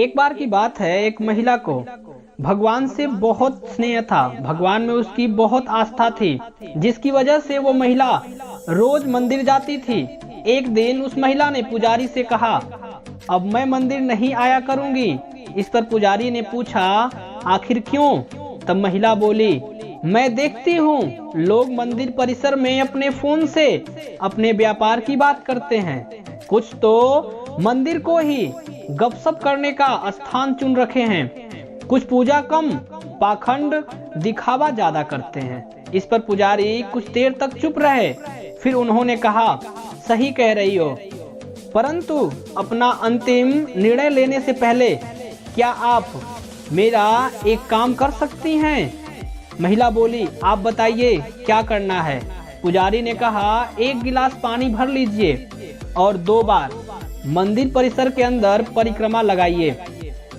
एक बार की बात है, एक महिला को भगवान से बहुत स्नेह था। भगवान में उसकी बहुत आस्था थी, जिसकी वजह से वो महिला रोज मंदिर जाती थी। एक दिन उस महिला ने पुजारी से कहा, अब मैं मंदिर नहीं आया करूंगी। इस पर पुजारी ने पूछा, आखिर क्यों? तब महिला बोली, मैं देखती हूँ लोग मंदिर परिसर में अपने फोन से अपने व्यापार की बात करते हैं। कुछ तो मंदिर को ही गपशप करने का स्थान चुन रखे हैं। कुछ पूजा कम, पाखंड दिखावा ज्यादा करते हैं। इस पर पुजारी कुछ देर तक चुप रहे। फिर उन्होंने कहा, सही कह रही हो, परंतु अपना अंतिम निर्णय लेने से पहले क्या आप मेरा एक काम कर सकती हैं? महिला बोली, आप बताइए क्या करना है? पुजारी ने कहा, एक गिलास पानी भर लीजिए और 2 बार मंदिर परिसर के अंदर परिक्रमा लगाइए।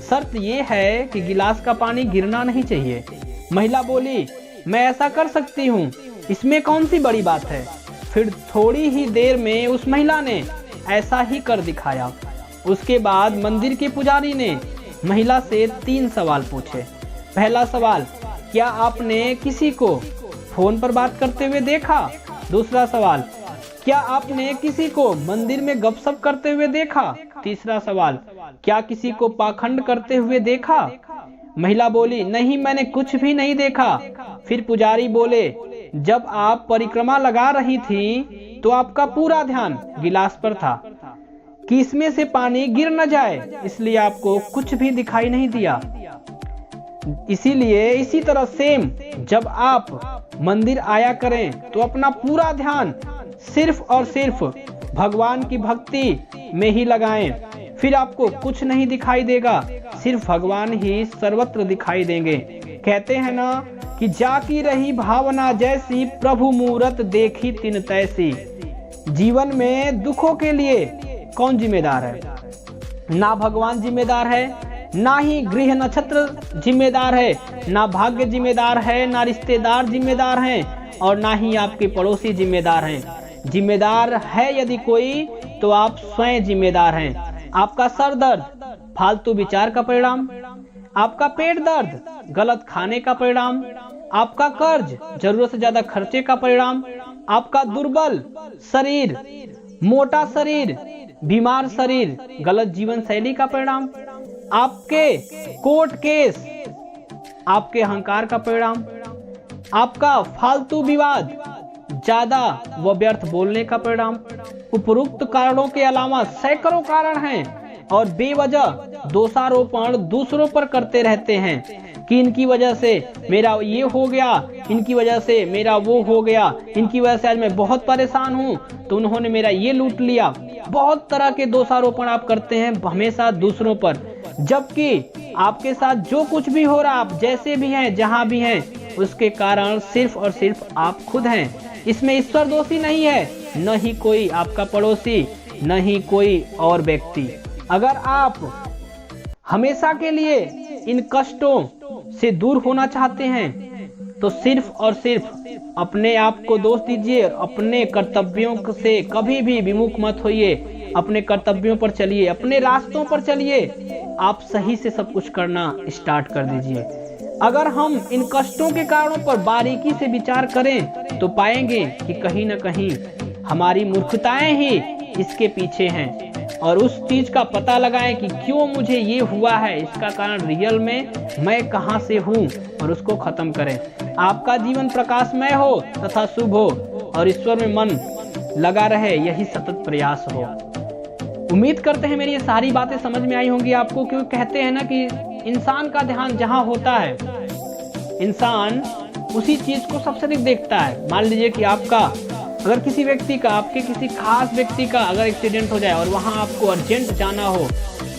शर्त यह है कि गिलास का पानी गिरना नहीं चाहिए। महिला बोली, मैं ऐसा कर सकती हूँ, इसमें कौन सी बड़ी बात है? फिर थोड़ी ही देर में उस महिला ने ऐसा ही कर दिखाया। उसके बाद मंदिर के पुजारी ने महिला से 3 सवाल पूछे। पहला सवाल, क्या आपने किसी को फोन पर बात करते हुए देखा? दूसरा सवाल, क्या आपने किसी को मंदिर में गपशप करते हुए देखा? तीसरा सवाल, क्या किसी को पाखंड करते हुए देखा? महिला बोली, नहीं, मैंने कुछ भी नहीं देखा। फिर पुजारी बोले, जब आप परिक्रमा लगा रही थी तो आपका पूरा ध्यान गिलास पर था कि इसमें से पानी गिर न जाए, इसलिए आपको कुछ भी दिखाई नहीं दिया। इसीलिए इसी तरह सेम जब आप मंदिर आया करें तो अपना पूरा ध्यान सिर्फ और सिर्फ भगवान की भक्ति में ही लगाएं। फिर आपको कुछ नहीं दिखाई देगा, सिर्फ भगवान ही सर्वत्र दिखाई देंगे। कहते हैं ना कि जाकी रही भावना जैसी, प्रभु मूरत देखी तिन तैसी। जीवन में दुखों के लिए कौन जिम्मेदार है? ना भगवान जिम्मेदार है, ना ही ग्रह नक्षत्र जिम्मेदार है, ना भाग्य जिम्मेदार है, ना रिश्तेदार जिम्मेदार हैं, और ना ही आपके पड़ोसी जिम्मेदार हैं। जिम्मेदार है यदि कोई तो आप स्वयं जिम्मेदार हैं। आपका सर दर्द फालतू विचार का परिणाम, आपका पेट दर्द गलत खाने का परिणाम, आपका कर्ज जरूरत से ज्यादा खर्चे का परिणाम, आपका दुर्बल शरीर, मोटा शरीर, बीमार शरीर गलत जीवन शैली का परिणाम, आपके कोर्ट केस आपके अहंकार का परिणाम, आपका फालतू विवाद ज्यादा व व्यर्थ बोलने का परिणाम। उपरोक्त कारणों के अलावा सैकड़ों कारण हैं और बेवजह दोषारोपण दूसरों पर करते रहते हैं कि इनकी वजह से मेरा ये हो गया, इनकी वजह से मेरा वो हो गया, इनकी वजह से आज मैं बहुत परेशान हूँ, तो उन्होंने मेरा ये लूट लिया। बहुत तरह के दोषारोपण आप करते हैं हमेशा दूसरों पर, जबकि आपके साथ जो कुछ भी हो रहा, आप जैसे भी हैं, जहां भी हैं, उसके कारण सिर्फ और सिर्फ आप खुद हैं। इसमें ईश्वर दोषी नहीं है, न ही कोई आपका पड़ोसी, न ही कोई और व्यक्ति। अगर आप हमेशा के लिए इन कष्टों से दूर होना चाहते हैं तो सिर्फ और सिर्फ अपने आप को दोष दीजिए। अपने कर्तव्यों से कभी भी विमुख मत होइए, अपने कर्तव्यों पर चलिए, अपने रास्तों पर चलिए। आप सही से सब कुछ करना स्टार्ट कर दीजिए। अगर हम इन कष्टों के कारणों पर बारीकी से विचार करें तो पाएंगे कि कहीं न कहीं हमारी मूर्खताएं ही इसके पीछे हैं, और उस चीज का पता लगाएं कि क्यों मुझे ये हुआ है, इसका कारण रियल में मैं कहां से हूं, और उसको खत्म करें। आपका जीवन प्रकाशमय हो तथा शुभ हो और ईश्वर में मन लगा रहे, यही सतत प्रयास हो। उम्मीद करते हैं मेरी ये सारी बातें समझ में आई होंगी आपको, क्योंकि कहते हैं ना कि इंसान का ध्यान जहां होता है, इंसान उसी चीज को सबसे अधिक देखता है। मान लीजिए कि आपका अगर किसी व्यक्ति का, आपके किसी खास व्यक्ति का अगर एक्सीडेंट हो जाए और वहां आपको अर्जेंट जाना हो,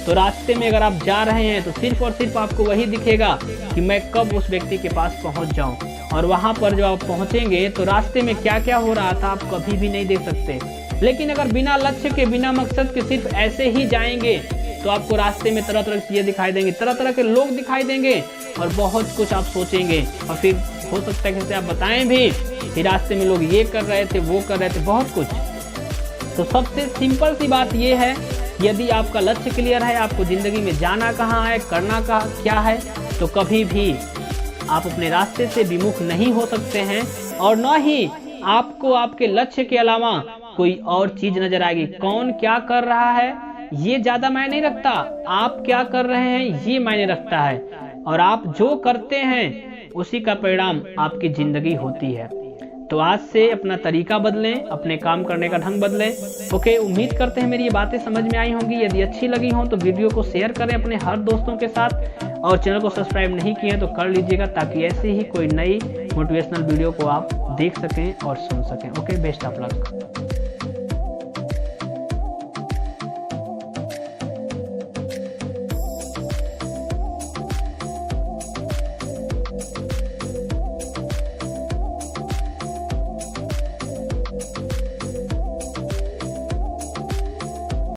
तो रास्ते में अगर आप जा रहे हैं तो सिर्फ और सिर्फ आपको वही दिखेगा कि मैं कब उस व्यक्ति के पास पहुंच जाऊं, और वहां पर जब आप पहुंचेंगे तो रास्ते में क्या क्या हो रहा था आप कभी भी नहीं देख सकते। लेकिन अगर बिना लक्ष्य के, बिना मकसद के सिर्फ ऐसे ही जाएंगे तो आपको रास्ते में तरह तरह की चीजें दिखाई देंगी, तरह तरह के लोग दिखाई देंगे, और बहुत कुछ आप सोचेंगे, और फिर हो सकता है कि आप बताएं भी कि रास्ते में लोग ये कर रहे थे, वो कर रहे थे, बहुत कुछ। तो सबसे सिंपल सी बात ये है यदि आपका लक्ष्य क्लियर है, आपको जिंदगी में जाना कहाँ है, करना क्या है, तो कभी भी आप अपने रास्ते से विमुख नहीं हो सकते हैं और न ही आपको आपके लक्ष्य के अलावा कोई और चीज नजर आएगी। कौन क्या कर रहा है ये ज्यादा मायने नहीं रखता, आप क्या कर रहे हैं ये मायने रखता है, और आप जो करते हैं उसी का परिणाम आपकी जिंदगी होती है। तो आज से अपना तरीका बदलें, अपने काम करने का ढंग बदलें। ओके, उम्मीद करते हैं मेरी ये बातें समझ में आई होंगी। यदि अच्छी लगी हो तो वीडियो को शेयर करें अपने हर दोस्तों के साथ, और चैनल को सब्सक्राइब नहीं किए तो कर लीजिएगा, ताकि ऐसे ही कोई नई मोटिवेशनल वीडियो को आप देख सकें और सुन सकें। Okay, best of luck.